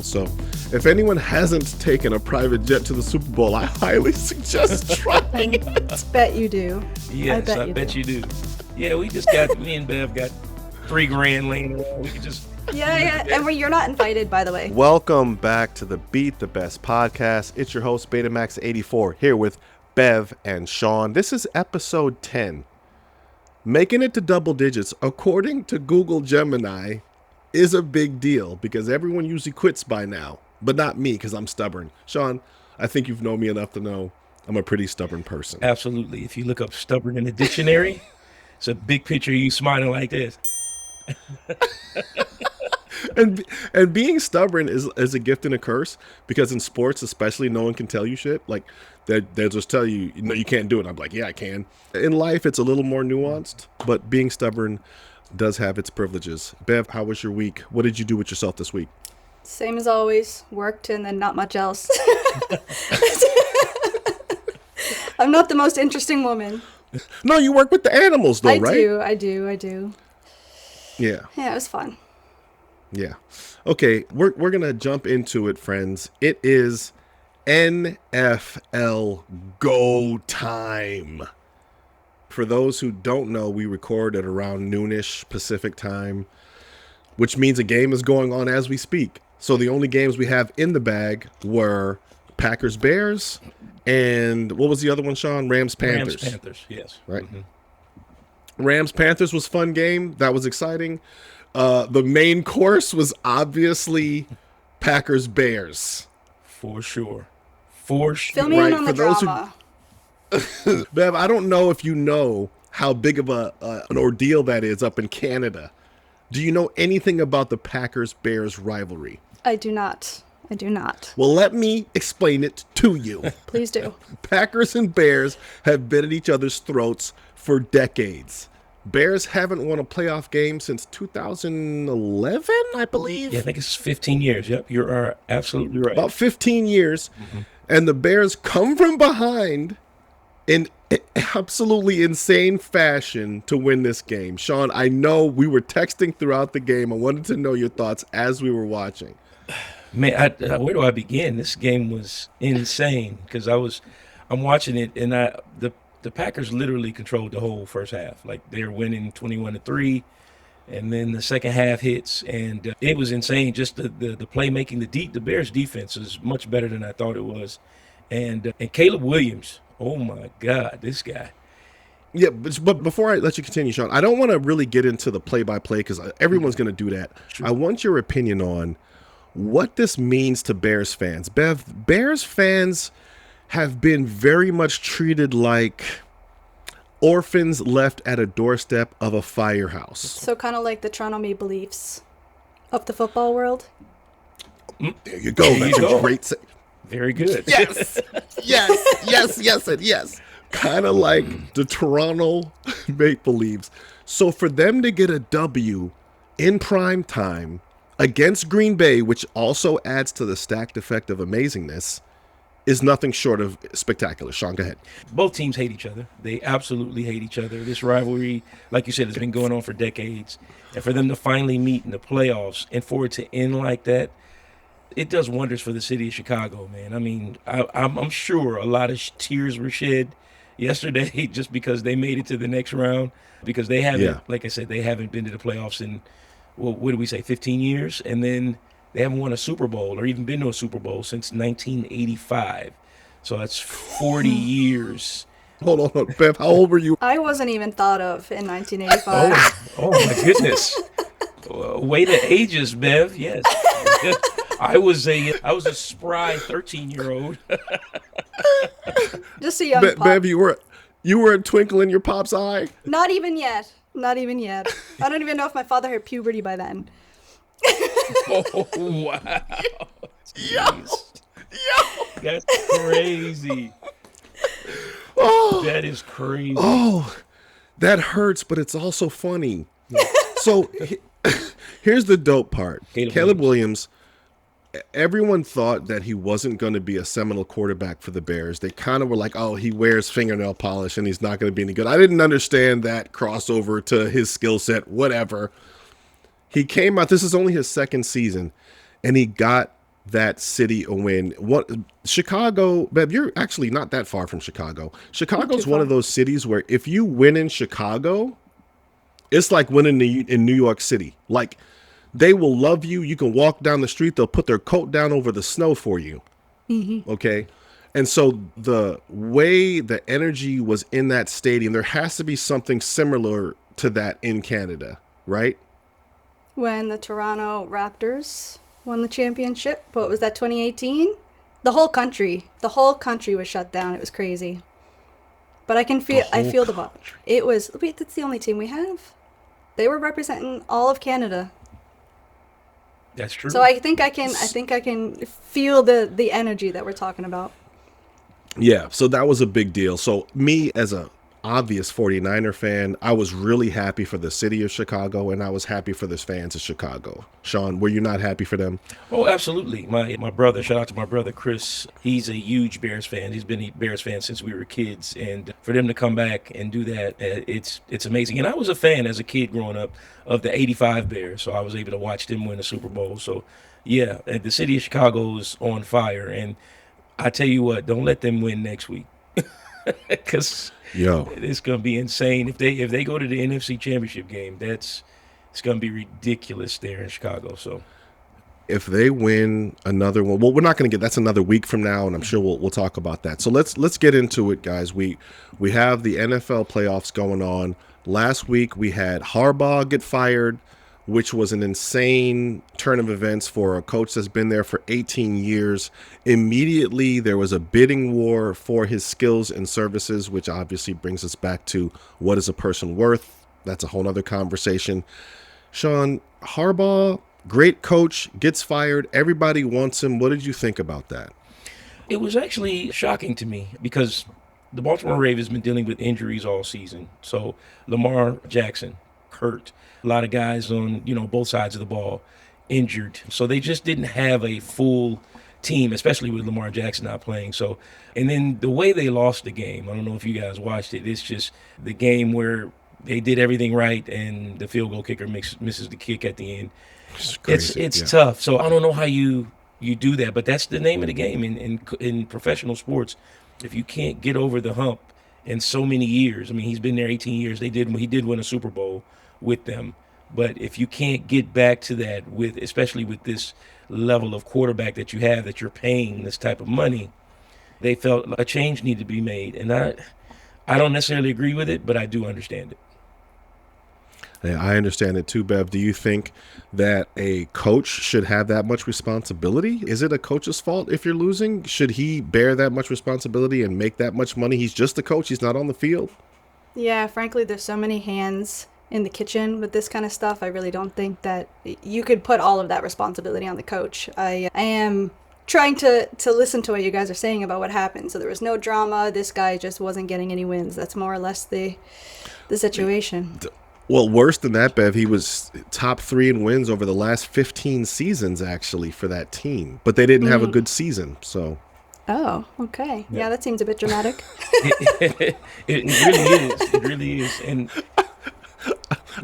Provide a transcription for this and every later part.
So if anyone hasn't taken a private jet to the Super Bowl, I highly suggest trying it. Bet you do. Yes, I bet you do. Yeah, me and Bev got $3,000 laying around. We could just... Yeah. And you're not invited, by the way. Welcome back to the Beat the Best podcast. It's your host, Betamax84, here with Bev and Sean. This is episode 10. Making it to double digits, according to Google Gemini, is a big deal because everyone usually quits by now, but not me because I'm stubborn. Sean, I think you've known me enough to know I'm a pretty stubborn person. Absolutely. If you look up stubborn in the dictionary, it's a big picture of you smiling like this. And being stubborn is a gift and a curse because in sports, especially, no one can tell you shit. Like they'll just tell you, no, you can't do it. I'm like, yeah, I can. In life, it's a little more nuanced, but being stubborn does have its privileges. Bev, how was your week? What did you do with yourself this week? Same as always. Worked and then not much else. I'm not the most interesting woman. No, you work with the animals though, right? I do. Yeah. Yeah, it was fun. Yeah. Okay, we're going to jump into it, friends. It is NFL go time. For those who don't know, we record at around noonish Pacific time, which means a game is going on as we speak. So the only games we have in the bag were Packers Bears and what was the other one, Sean? Rams Panthers. Rams Panthers, yes. Right. Mm-hmm. Rams Panthers was a fun game. That was exciting. The main course was obviously Packers Bears. For sure. Fill me in on the drama. Bev, I don't know if you know how big of an ordeal that is up in Canada. Do you know anything about the Packers-Bears rivalry? I do not. Well, let me explain it to you. Please do. Packers and Bears have been at each other's throats for decades. Bears haven't won a playoff game since 2011, I believe. Yeah, I think it's 15 years. Yep, you are absolutely right. About 15 years. Mm-hmm. And the Bears come from behind in absolutely insane fashion to win this game. Sean, I know we were texting throughout the game. I wanted to know your thoughts as we were watching. Man, where do I begin? This game was insane because I'm watching it, and the Packers literally controlled the whole first half. Like they're winning 21-3, and then the second half hits, and it was insane. Just the playmaking, the Bears defense is much better than I thought it was, and Caleb Williams. Oh, my God, this guy. Yeah, but before I let you continue, Sean, I don't want to really get into the play-by-play because everyone's going to do that. Sure. I want your opinion on what this means to Bears fans. Bev, Bears fans have been very much treated like orphans left at a doorstep of a firehouse. So kind of like the Toronto Maple Leafs of the football world? There you go. That's a great Very good. Yes. Kind of like the Toronto Maple Leafs. So for them to get a W in prime time against Green Bay, which also adds to the stacked effect of amazingness, is nothing short of spectacular. Sean, go ahead. Both teams hate each other. They absolutely hate each other. This rivalry, like you said, has been going on for decades. And for them to finally meet in the playoffs and for it to end like that, it does wonders for the city of Chicago, man. I mean, I'm sure a lot of tears were shed yesterday just because they made it to the next round, because they haven't, like I said, they haven't been to the playoffs in, well, what did we say, 15 years? And then they haven't won a Super Bowl or even been to a Super Bowl since 1985. So that's 40 years. Hold on. Bev, how old were you? I wasn't even thought of in 1985. Oh my goodness. Way to ages, Bev. Yes. I was a spry 13-year-old. Just a young pop. Bev, you were a twinkle in your pop's eye? Not even yet. I don't even know if my father hit puberty by then. Oh, wow. Yo. That's crazy. Oh. That is crazy. Oh, that hurts, but it's also funny. So here's the dope part. Caleb Williams, everyone thought that he wasn't going to be a seminal quarterback for the Bears. They kind of were like, oh, he wears fingernail polish and he's not going to be any good. I didn't understand that crossover to his skill set, whatever. He came out, this is only his second season, and he got that city a win. What Chicago, Bev, you're actually not that far from Chicago. Chicago's one of those cities where if you win in Chicago, it's like winning in New York City. Like, they will love you. You can walk down the street. They'll put their coat down over the snow for you. Okay. And so the way the energy was in that stadium, there has to be something similar to that in Canada, right? When the Toronto Raptors won the championship, what was that, 2018? The whole country was shut down. It was crazy. But I feel the ball. It was, wait, that's the only team we have. They were representing all of Canada. That's true. So I think I can feel the energy that we're talking about. Yeah, so that was a big deal. So me, as a obvious 49er fan, I was really happy for the city of Chicago, and I was happy for the fans of Chicago. Sean, were you not happy for them? Oh, absolutely. My brother, shout out to my brother Chris. He's a huge Bears fan. He's been a Bears fan since we were kids, and for them to come back and do that, it's amazing. And I was a fan as a kid growing up of the '85 Bears, so I was able to watch them win the Super Bowl. So, yeah, the city of Chicago is on fire, and I tell you what, don't let them win next week, because it's gonna be insane if they go to the NFC Championship game. It's gonna be ridiculous there in Chicago. So if they win another one, well, we're not going to get, that's another week from now, and I'm sure we'll talk about that. So let's get into it, guys. We have the NFL playoffs going on. Last week we had Harbaugh get fired, which was an insane turn of events for a coach that's been there for 18 years. Immediately, there was a bidding war for his skills and services, which obviously brings us back to what is a person worth? That's a whole other conversation. Sean, Harbaugh, great coach, gets fired. Everybody wants him. What did you think about that? it was actually shocking to me because the Baltimore Ravens have been dealing with injuries all season. So Lamar Jackson hurt, a lot of guys on both sides of the ball injured. So they just didn't have a full team, especially with Lamar Jackson not playing. So, and then the way they lost the game, I don't know if you guys watched it. It's just the game where they did everything right and the field goal kicker misses the kick at the end. It's tough. So I don't know how you do that, but that's the name of the game in professional sports. If you can't get over the hump in so many years, I mean, he's been there 18 years. He did win a Super Bowl with them, but if you can't get back to that especially with this level of quarterback that you have, that you're paying this type of money, they felt a change needed to be made. And I don't necessarily agree with it, but I do understand it. Yeah, I understand it too, Bev. Do you think that a coach should have that much responsibility? Is it a coach's fault if you're losing? Should he bear that much responsibility and make that much money? He's just a coach. He's not on the field. Yeah, frankly, there's so many hands in the kitchen with this kind of stuff. I really don't think that you could put all of that responsibility on the coach. I am trying to listen to what you guys are saying about what happened. So there was no drama. This guy just wasn't getting any wins. That's more or less the situation. Well, worse than that, Bev, he was top 3 in wins over the last 15 seasons, actually, for that team. But they didn't have a good season, so. Oh, okay. Yeah, that seems a bit dramatic. It really is. It really is. And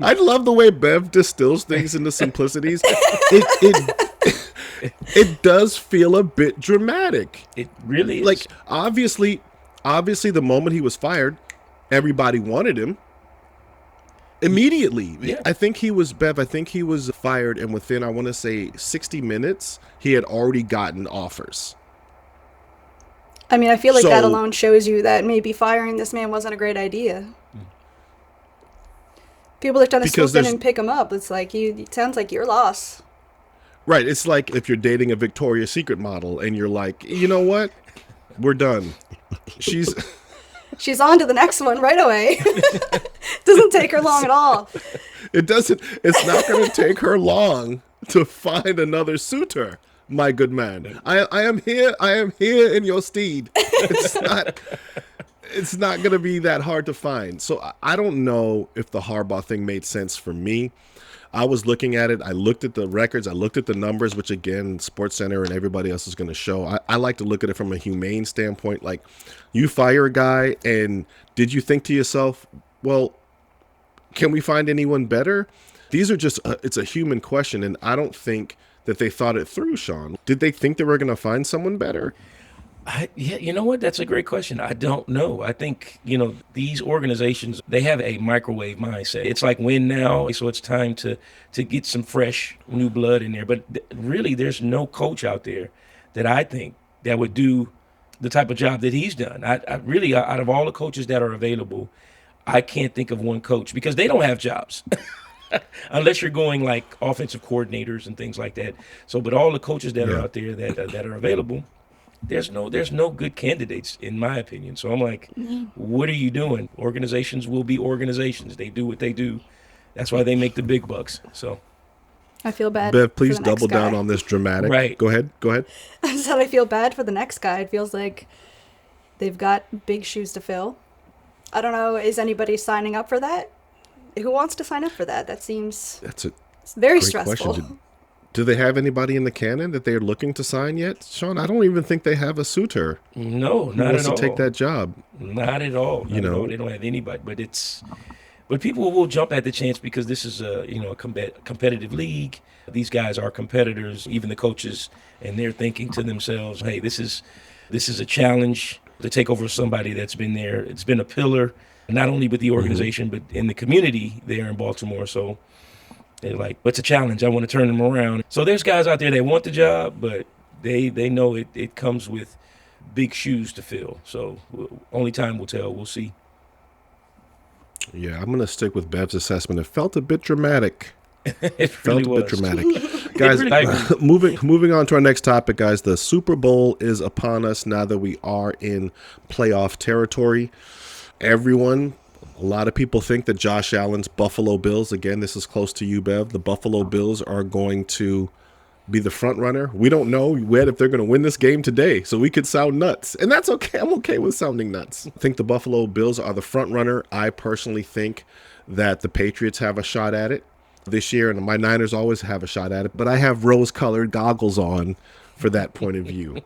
I love the way Bev distills things into simplicities. It does feel a bit dramatic. It really is. Like, obviously, the moment he was fired, everybody wanted him. Immediately. Yeah. I think he was fired, and within, I want to say, 60 minutes, he had already gotten offers. I mean, I feel like that alone shows you that maybe firing this man wasn't a great idea. People are trying to swoop in and pick him up. It's like, it sounds like your loss. Right. It's like if you're dating a Victoria's Secret model and you're like, you know what? We're done. She's on to the next one right away. Doesn't take her long at all. It's not going to take her long to find another suitor, my good man. I am here in your steed. It's not going to be that hard to find. So I don't know if the Harbaugh thing made sense for me. I was looking at it. I looked at the records. I looked at the numbers, which again, SportsCenter and everybody else is going to show. I like to look at it from a humane standpoint. Like, you fire a guy, and did you think to yourself, well, can we find anyone better? These are just, it's a human question, and I don't think that they thought it through, Sean? Did they think they were going to find someone better? Yeah, you know what? That's a great question. I don't know. I think, these organizations, they have a microwave mindset. It's like win now, so it's time to get some fresh new blood in there. But really, there's no coach out there that I think that would do the type of job that he's done. I really, out of all the coaches that are available, I can't think of one coach because they don't have jobs. Unless you're going like offensive coordinators and things like that. So, but all the coaches that are out there that are available, there's no good candidates in my opinion. So I'm like, what are you doing? Organizations will be organizations. They do what they do. That's why they make the big bucks. So I feel bad. Bev, please for the next double down guy. on this dramatic. Right. Go ahead. I said I feel bad for the next guy. It feels like they've got big shoes to fill. I don't know. Is anybody signing up for that? Who wants to sign up for that? That seems very great stressful. question. Do they have anybody in the canon that they're looking to sign yet, Sean? I don't even think they have a suitor. No, who not wants at all. to take that job. Not at all. Not at all. They don't have anybody. But people will jump at the chance because this is a competitive league. These guys are competitors, even the coaches, and they're thinking to themselves, "Hey, this is a challenge to take over somebody that's been there. It's been a pillar, not only with the organization but in the community there in Baltimore." So they're like, "It's a challenge. I want to turn them around." So there's guys out there that want the job, but they know it comes with big shoes to fill. So only time will tell. We'll see. Yeah, I'm going to stick with Bev's assessment. It felt a bit dramatic. It really Felt a was. bit dramatic. Guys, really- moving on to our next topic, guys. The Super Bowl is upon us now that we are in playoff territory. A lot of people think that Josh Allen's Buffalo Bills, again, this is close to you, Bev, the Buffalo Bills are going to be the front runner. We don't know yet if they're going to win this game today, so we could sound nuts. And that's okay. I'm okay with sounding nuts. I think the Buffalo Bills are the front runner. I personally think that the Patriots have a shot at it this year, and my Niners always have a shot at it, but I have rose-colored goggles on for that point of view,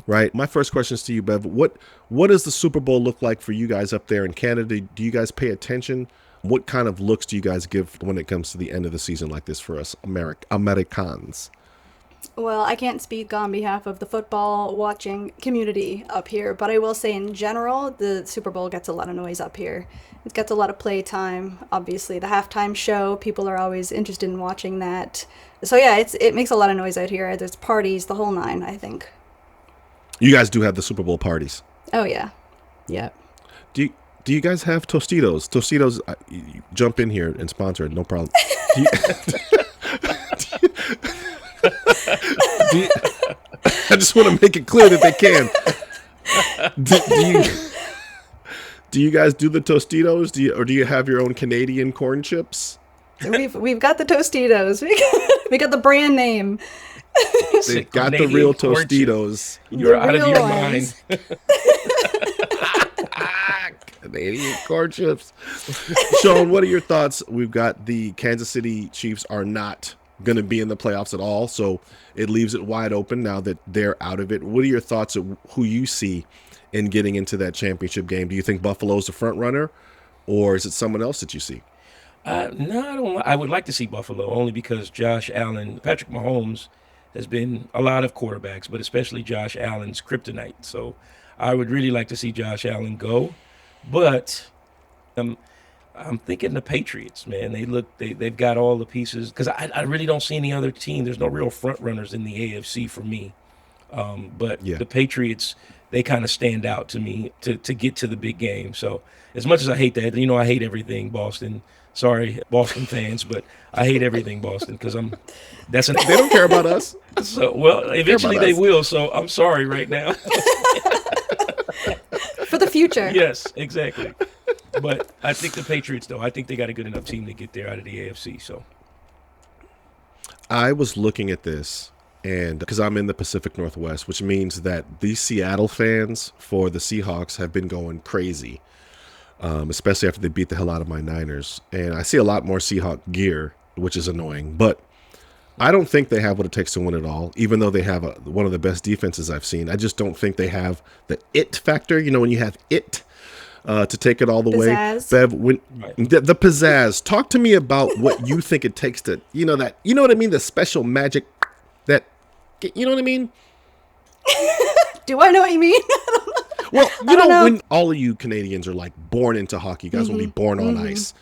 right? My first question is to you, Bev. What does the Super Bowl look like for you guys up there in Canada? Do you guys pay attention? What kind of looks do you guys give when it comes to the end of the season like this for us Americans? Well, I can't speak on behalf of the football watching community up here, but I will say in general, the Super Bowl gets a lot of noise up here. It gets a lot of play time. Obviously, the halftime show, people are always interested in watching that. So yeah, it makes a lot of noise out here. There's parties, the whole nine, I think. You guys do have the Super Bowl parties. Oh yeah. Yeah. Do you guys have Tostitos? Tostitos, jump in here and sponsor it, no problem. I just want to make it clear that they can. Do you guys do the Tostitos? Or do you have your own Canadian corn chips? We've got the Tostitos. We got the brand name. They got the real Tostitos. You're out of real your ones. mind. Canadian corn chips. Sean, what are your thoughts? We've got the Kansas City Chiefs are not going to be in the playoffs at all, so it leaves it wide open now that they're out of it. What are your thoughts of who you see in getting into that championship game? Do you think Buffalo's the front runner, or is it someone else that you see? No, I don't. I would like to see Buffalo only because Josh Allen, Patrick Mahomes has been a lot of quarterbacks, but especially Josh Allen's kryptonite. So I would really like to see Josh Allen go, but I'm thinking the Patriots, man. They've got all the pieces because I really don't see any other team. There's no real front runners in the AFC for me. But the Patriots, they kind of stand out to me to get to the big game. So as much as I hate that, I hate everything Boston. Sorry, Boston fans, but I hate everything Boston because they don't care about us. So eventually they will. So I'm sorry right now. For the future. Yes, exactly. But I think the Patriots, though, I think they got a good enough team to get there out of the AFC. So I was looking at this, and because I'm in the Pacific Northwest, which means that these Seattle fans for the Seahawks have been going crazy, especially after they beat the hell out of my Niners. And I see a lot more Seahawk gear, which is annoying. But I don't think they have what it takes to win it all, even though they have one of the best defenses I've seen. I just don't think they have the it factor. When you have it to take it all the Pizzazz. way. Bev, the pizzazz. Talk to me about what you think it takes to, what I mean? The special magic, You know what I mean? Do I know what you mean? Well, I don't know. when all of you Canadians are like born into hockey, you guys will be born on ice.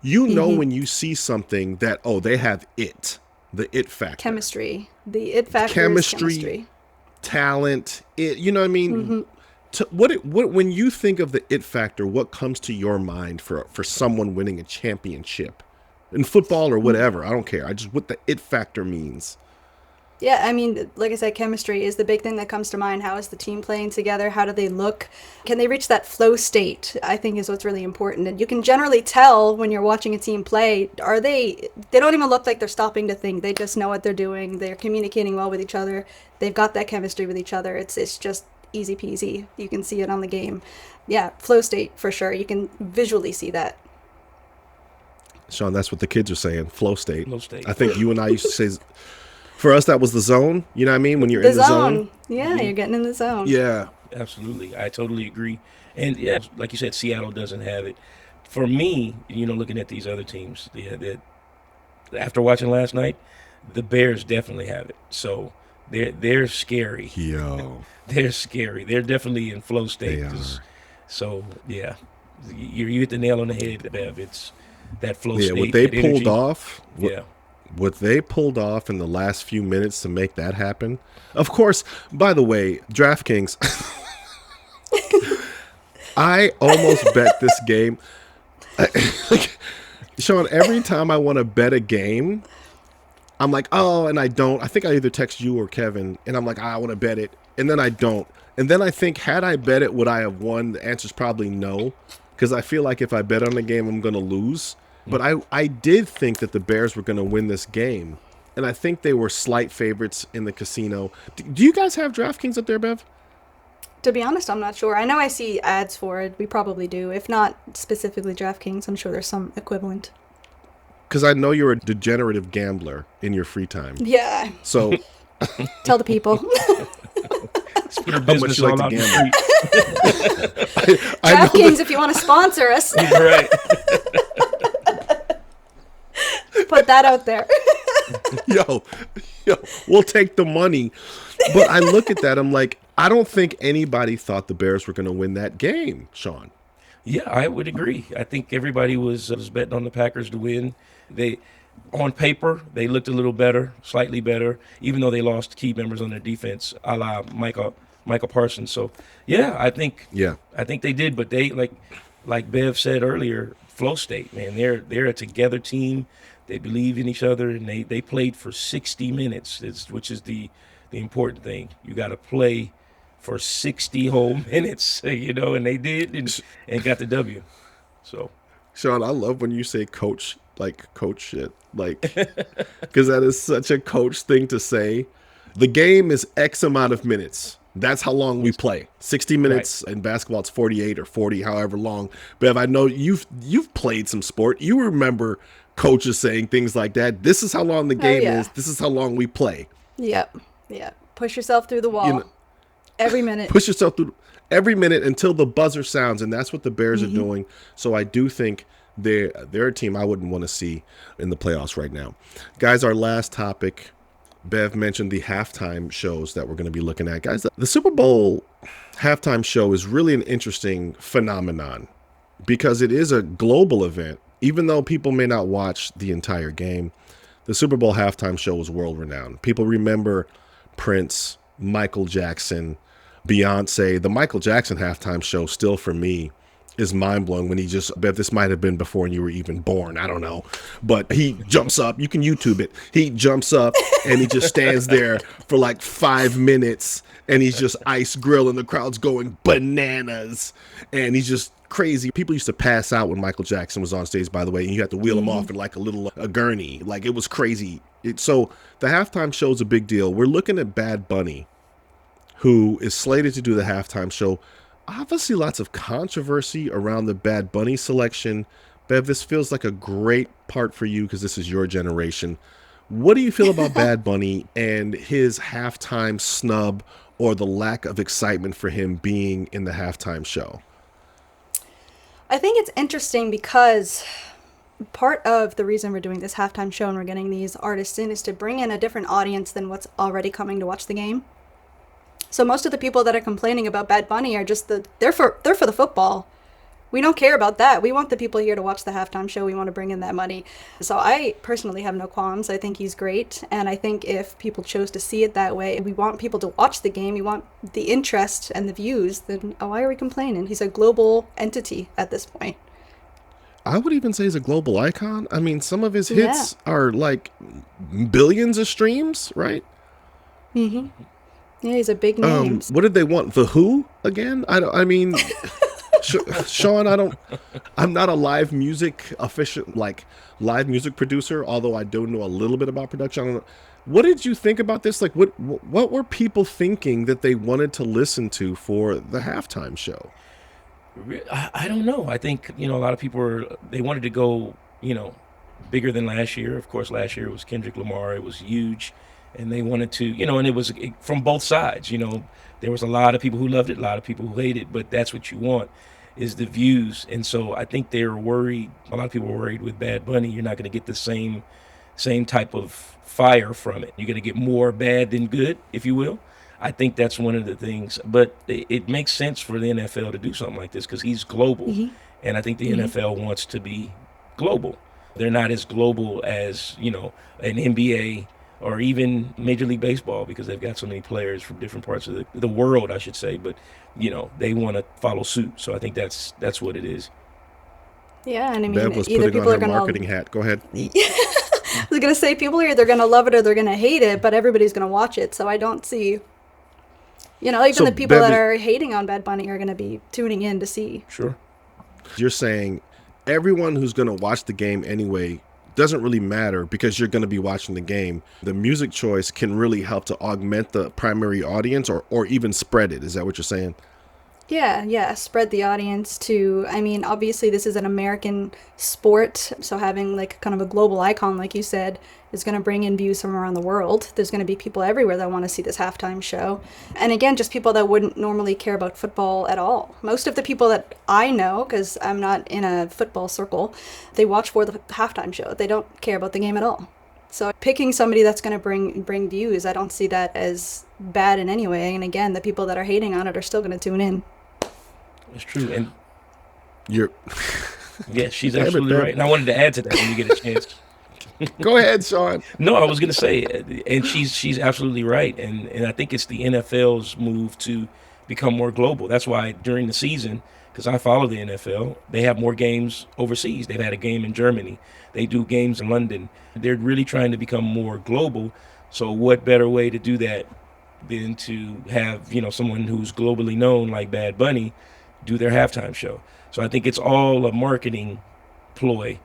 You know when you see something that, oh, they have the it factor. Chemistry. The it factor is chemistry. Talent, you know what I mean? What when you think of the it factor, what comes to your mind for someone winning a championship in football or whatever? I don't care. What the it factor means. Yeah, I mean, like I said, chemistry is the big thing that comes to mind. How is the team playing together? How do they look? Can they reach that flow state? I think is what's really important. And you can generally tell when you're watching a team play, they don't even look like they're stopping to think. They just know what they're doing. They're communicating well with each other. They've got that chemistry with each other. It's just easy peasy. You can see it on the game. Yeah, flow state for sure. You can visually see that. Sean, that's what the kids are saying. Flow state. Flow state. I think you and I used to say, for us, that was the zone. You know what I mean? When you're in the zone. Yeah, you're getting in the zone. Yeah. Absolutely. I totally agree. And yeah, like you said, Seattle doesn't have it. For me, looking at these other teams, after watching last night, the Bears definitely have it. So they're scary. Yo. They're scary. They're definitely in flow state. They are. So, yeah, you hit the nail on the head, Bev. It's that flow state. Yeah, what they pulled energy. off. What they pulled off in the last few minutes to make that happen. Of course, by the way, DraftKings, I almost bet this game. Sean, every time I want to bet a game, I'm like, oh, and I don't. I think I either text you or Kevin, and I'm like, I want to bet it, and then I don't. And then I think, had I bet it, would I have won? The answer's probably no, because I feel like if I bet on the game, I'm going to lose. But I did think that the Bears were going to win this game, and I think they were slight favorites in the casino. Do you guys have DraftKings up there, Bev? To be honest, I'm not sure. I know I see ads for it. We probably do. If not specifically DraftKings, I'm sure there's some equivalent. Because I know you're a degenerative gambler in your free time. Yeah. So tell the people. How much you like to gamble? DraftKings, if you want to sponsor us. Right. Put that out there. Yo, we'll take the money. But I look at that, I'm like, I don't think anybody thought the Bears were going to win that game, Sean. Yeah, I would agree. I think everybody was betting on the Packers to win. On paper, they looked a little better, slightly better, even though they lost key members on their defense, a la Michael Parsons. So, yeah, I think they did. But they, like Bev said earlier, flow state, man. They're a together team. They believe in each other, and they played for 60 minutes, which is the important thing. You got to play for 60 whole minutes, and they did and got the W. So, Sean, I love when you say coach shit, because that is such a coach thing to say. The game is X amount of minutes. That's how long we play. 60 minutes in basketball, it's 48 or 40, however long. Bev, I know you've played some sport. You remember coaches saying things like that. This is how long the game is. This is how long we play. Yep. Yeah. Push yourself through the wall. Every minute. Push yourself through every minute until the buzzer sounds, and that's what the Bears are doing. So I do think they're a team I wouldn't want to see in the playoffs right now. Guys, our last topic, Bev mentioned the halftime shows that we're going to be looking at. Guys, the Super Bowl halftime show is really an interesting phenomenon because it is a global event. Even though people may not watch the entire game, the Super Bowl halftime show was world-renowned. People remember Prince, Michael Jackson, Beyonce. The Michael Jackson halftime show still, for me, is mind-blowing when he Bev, this might have been before you were even born. I don't know. But he jumps up. You can YouTube it. He jumps up, and he just stands there for like 5 minutes, and he's just ice grilling. The crowd's going bananas, and he's just crazy. People used to pass out when Michael Jackson was on stage, by the way, and you had to wheel him off in like a gurney. Like, it was crazy. So the halftime show is a big deal. We're looking at Bad Bunny, who is slated to do the halftime show. Obviously, lots of controversy around the Bad Bunny selection. Bev, this feels like a great part for you because this is your generation. What do you feel about Bad Bunny and his halftime snub, or the lack of excitement for him being in the halftime show? I think it's interesting because part of the reason we're doing this halftime show and we're getting these artists in is to bring in a different audience than what's already coming to watch the game. So most of the people that are complaining about Bad Bunny are just they're for the football. We don't care about that. We want the people here to watch the halftime show. We want to bring in that money. So I personally have no qualms. I think he's great. And I think if people chose to see it that way, we want people to watch the game. We want the interest and the views. Then why are we complaining? He's a global entity at this point. I would even say he's a global icon. I mean, some of his hits are like billions of streams, right? Mm-hmm. Yeah, he's a big name. What did they want? The Who again? Sean, I'm not a live music producer, although I do know a little bit about production. What did you think about this? Like, what were people thinking that they wanted to listen to for the halftime show? I don't know. I think, a lot of people they wanted to go, bigger than last year. Of course, last year it was Kendrick Lamar. It was huge. And they wanted to, and it was from both sides. There was a lot of people who loved it, a lot of people who hated it, but that's what you want is the views. And so I think they were worried. A lot of people were worried with Bad Bunny. You're not going to get the same type of fire from it. You're going to get more bad than good, if you will. I think that's one of the things. But it makes sense for the NFL to do something like this because he's global. Mm-hmm. And I think the NFL wants to be global. They're not as global as, an NBA or even Major League Baseball because they've got so many players from different parts of the world, I should say. But, they want to follow suit. So I think that's what it is. Yeah, and I mean, Bev was putting on her marketing hat. Go ahead. I was going to say, people are either going to love it or they're going to hate it, but everybody's going to watch it. So I don't see, even the people that are hating on Bad Bunny are going to be tuning in to see. Sure. You're saying everyone who's going to watch the game anyway doesn't really matter because you're going to be watching the game. The music choice can really help to augment the primary audience or even spread it. Is that what you're saying? Yeah, spread the audience to, obviously this is an American sport, so having like kind of a global icon, like you said, is going to bring in views from around the world. There's going to be people everywhere that want to see this halftime show. And again, just people that wouldn't normally care about football at all. Most of the people that I know, because I'm not in a football circle, they watch for the halftime show. They don't care about the game at all. So picking somebody that's going to bring views, I don't see that as bad in any way. And again, the people that are hating on it are still going to tune in. It's true. And you're yeah, she's absolutely right. And I wanted to add to that when you get a chance. Go ahead, Sean. No, I was going to say, and she's absolutely right. And I think it's the NFL's move to become more global. That's why during the season, because I follow the NFL, they have more games overseas. They've had a game in Germany. They do games in London. They're really trying to become more global. So what better way to do that than to have, someone who's globally known like Bad Bunny do their halftime show. So I think it's all a marketing ploy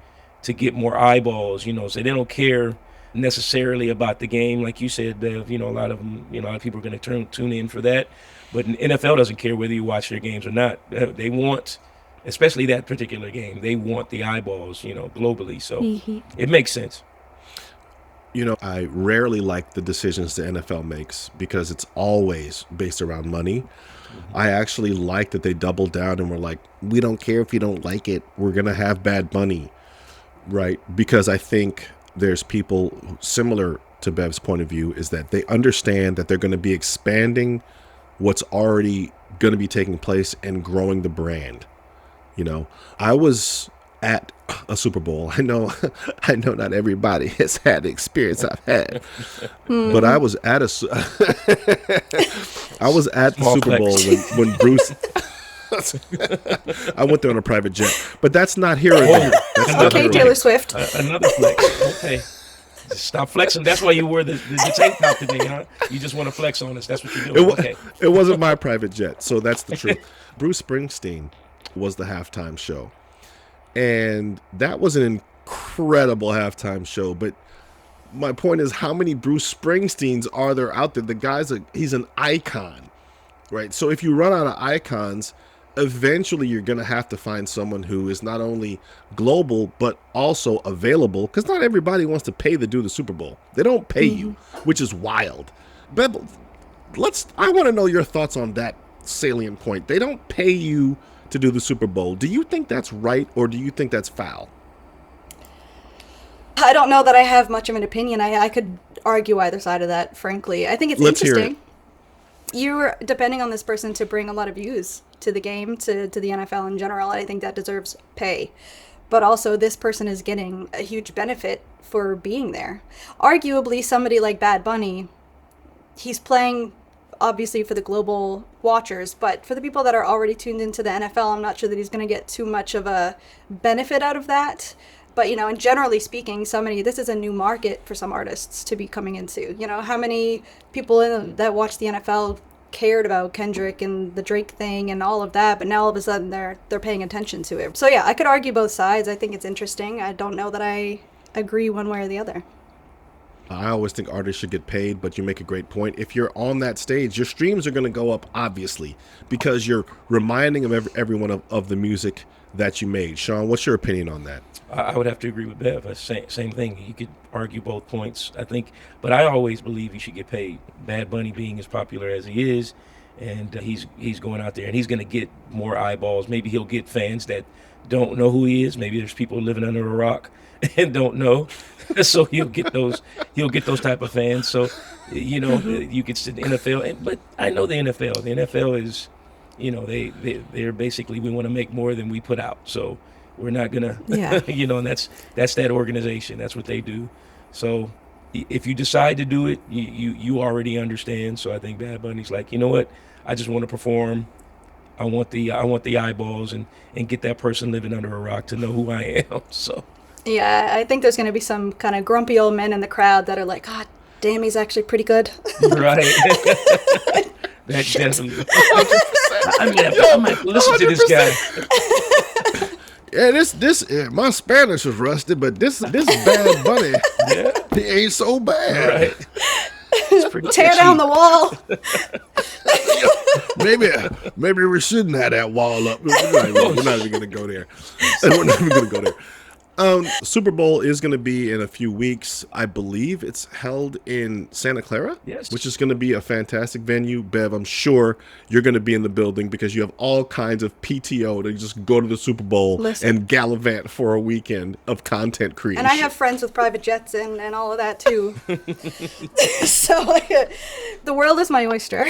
to get more eyeballs, so they don't care necessarily about the game. Like you said, Bev, a lot of them, a lot of people are going to tune in for that. But NFL doesn't care whether you watch their games or not. They want, especially that particular game, they want the eyeballs, globally. So It makes sense. I rarely like the decisions the NFL makes because it's always based around money. I actually like that they doubled down and were like, we don't care if you don't like it. We're going to have Bad Bunny, right? Because I think there's people similar to Bev's point of view is that they understand that they're going to be expanding what's already going to be taking place and growing the brand. I was at a Super Bowl. I know not everybody has had the experience I've had, but I was at the Super Bowl when Bruce. I went there on a private jet, but that's not here. Okay, Taylor Swift. Another flex. Okay. Stop flexing. That's why you wore the tank top today, huh? You just want to flex on us. That's what you're doing. Okay. It wasn't my private jet, so that's the truth. Bruce Springsteen was the halftime show. And that was an incredible halftime show. But my point is, how many Bruce Springsteens are there out there? The he's an icon, right? So if you run out of icons, eventually you're going to have to find someone who is not only global, but also available. Because not everybody wants to pay to do the Super Bowl. They don't pay you, which is wild. But I want to know your thoughts on that salient point. They don't pay you to do the Super Bowl. Do you think that's right or do you think that's foul? I don't know that I have much of an opinion. I could argue either side of that, frankly. I think it's Let's hear interesting. You're depending on this person to bring a lot of views to the game, to the NFL in general. I think that deserves pay. But also, this person is getting a huge benefit for being there. Arguably, somebody like Bad Bunny, he's playing obviously for the global watchers, but for the people that are already tuned into the NFL, I'm not sure that he's going to get too much of a benefit out of that. But, and generally speaking, this is a new market for some artists to be coming into. How many people that watch the NFL cared about Kendrick and the Drake thing and all of that, but now all of a sudden they're paying attention to it. So yeah, I could argue both sides. I think it's interesting. I don't know that I agree one way or the other. I always think artists should get paid, but you make a great point. If you're on that stage, your streams are going to go up, obviously, because you're reminding everyone of the music that you made. Sean, what's your opinion on that? I would have to agree with Bev. Same thing. You could argue both points, I think. But I always believe he should get paid. Bad Bunny being as popular as he is, and he's going out there, and he's going to get more eyeballs. Maybe he'll get fans that don't know who he is. Maybe there's people living under a rock and don't know. So he'll get those type of fans. So, you could say the NFL. But I know the NFL. The NFL is, they're basically, we want to make more than we put out. So we're not gonna, and that's that organization. That's what they do. So if you decide to do it, you already understand. So I think Bad Bunny's like, you know what? I just want to perform. I want the eyeballs and get that person living under a rock to know who I am. So yeah, I think there's going to be some kind of grumpy old men in the crowd that are like, God damn, he's actually pretty good. Right. That definitely. I might listen to this guy. Yeah, this my Spanish was rusty, but this Bad Bunny, he ain't so bad. Right. Tear down the wall. Maybe we shouldn't have that wall up. We're not even gonna go there. We're not even gonna go there. Super Bowl is going to be in a few weeks. I believe it's held in Santa Clara, yes, which is going to be a fantastic venue. Bev, I'm sure you're going to be in the building because you have all kinds of PTO to just go to the Super Bowl and gallivant for a weekend of content creation. And I have friends with private jets and all of that too. So the world is my oyster.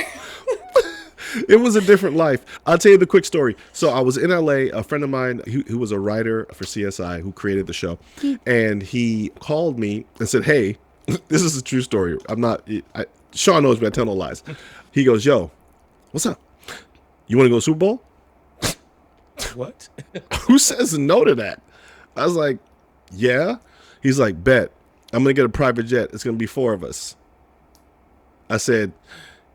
It was a different life. I'll tell you the quick story. So I was in LA, a friend of mine who was a writer for CSI who created the show, and he called me and said, hey, this is a true story. Sean knows me, I tell no lies. He goes, yo, what's up? You want to go to Super Bowl? What? Who says no to that? I was like, yeah. He's like, bet. I'm going to get a private jet. It's going to be 4 of us. I said,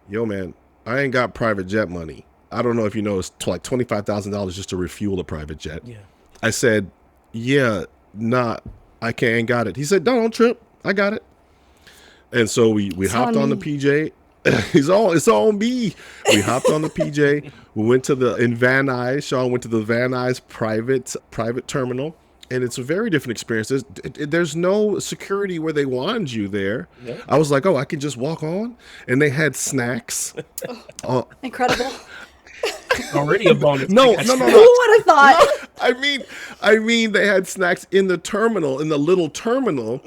yo, man, I ain't got private jet money. I don't know if you know, it's like $25,000 just to refuel a private jet. Yeah. I said, yeah, I ain't got it. He said, no, don't trip. I got it. And so we hopped on the PJ. It's all me. We hopped on the PJ. We went in Van Nuys. Sean went to the Van Nuys private terminal. And it's a very different experience. There's no security where they wanted you there. Yeah. I was like, I can just walk on. And they had snacks. Incredible. Already a bonus. No. Who would have thought? No, I mean, they had snacks in the terminal, in the little terminal.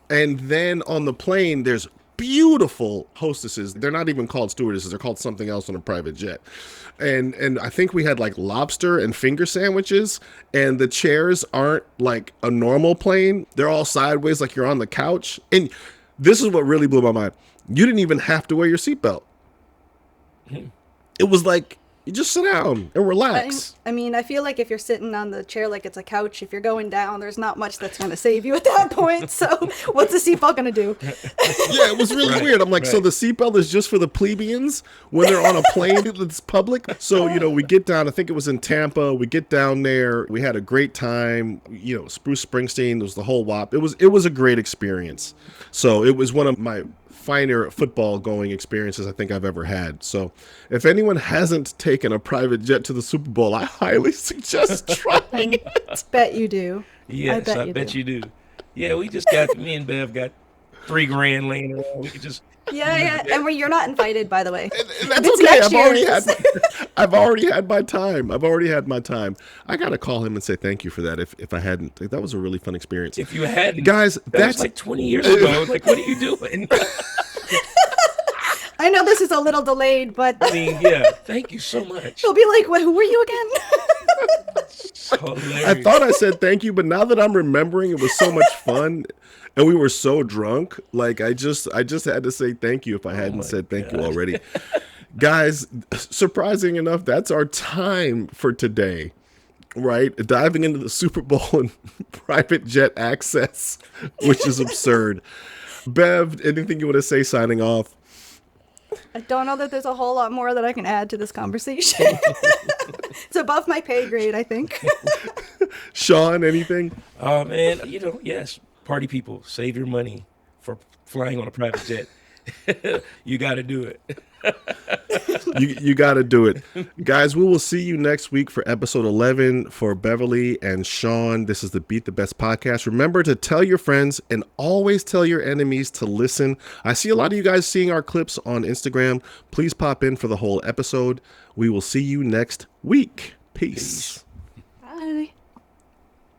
And then on the plane, there's beautiful hostesses. They're not even called stewardesses. They're called something else on a private jet. And I think we had like lobster and finger sandwiches, and the chairs aren't like a normal plane. They're all sideways, like you're on the couch. And this is what really blew my mind. You didn't even have to wear your seatbelt. It was like, you just sit down and relax. I mean, I feel like if you're sitting on the chair like it's a couch, if you're going down, there's not much that's going to save you at that point. So what's the seatbelt going to do? Yeah, it was really weird. I'm like, so the seatbelt is just for the plebeians when they're on a plane that's public? So, we get down, I think it was in Tampa. We get down there. We had a great time. Bruce Springsteen, there was the whole WAP. It was a great experience. So it was one of my finer football going experiences I think I've ever had. So if anyone hasn't taken a private jet to the Super Bowl, I highly suggest trying it. Bet you do. Yes, I bet you do. Yeah, me and Bev got $3,000 laying around. We could just Yeah. And you're not invited, by the way. And that's It's okay. next I've already had my time. I gotta call him and say thank you for that. If I hadn't, that was a really fun experience. if you had Guys, that's like 20 years ago. Like, what are you doing? I know this is a little delayed, but I mean, yeah. Thank you so much. they'll be like, who were you again? Hilarious. I thought I said thank you, but now that I'm remembering, it was so much fun, and we were so drunk. Like I just had to say thank you if I hadn't said thank you already. Guys, surprising enough, that's our time for today. Right? Diving into the Super Bowl and private jet access, which is absurd. Bev, anything you want to say signing off? I don't know that there's a whole lot more that I can add to this conversation. It's above my pay grade, I think. Sean, anything? Oh man, yes. Party people, save your money for flying on a private jet. You got to do it. You got to do it. Guys, we will see you next week for episode 11 for Beverly and Sean. This is the Beat the Best podcast. Remember to tell your friends and always tell your enemies to listen. I see a lot of you guys seeing our clips on Instagram. Please pop in for the whole episode. We will see you next week. Peace.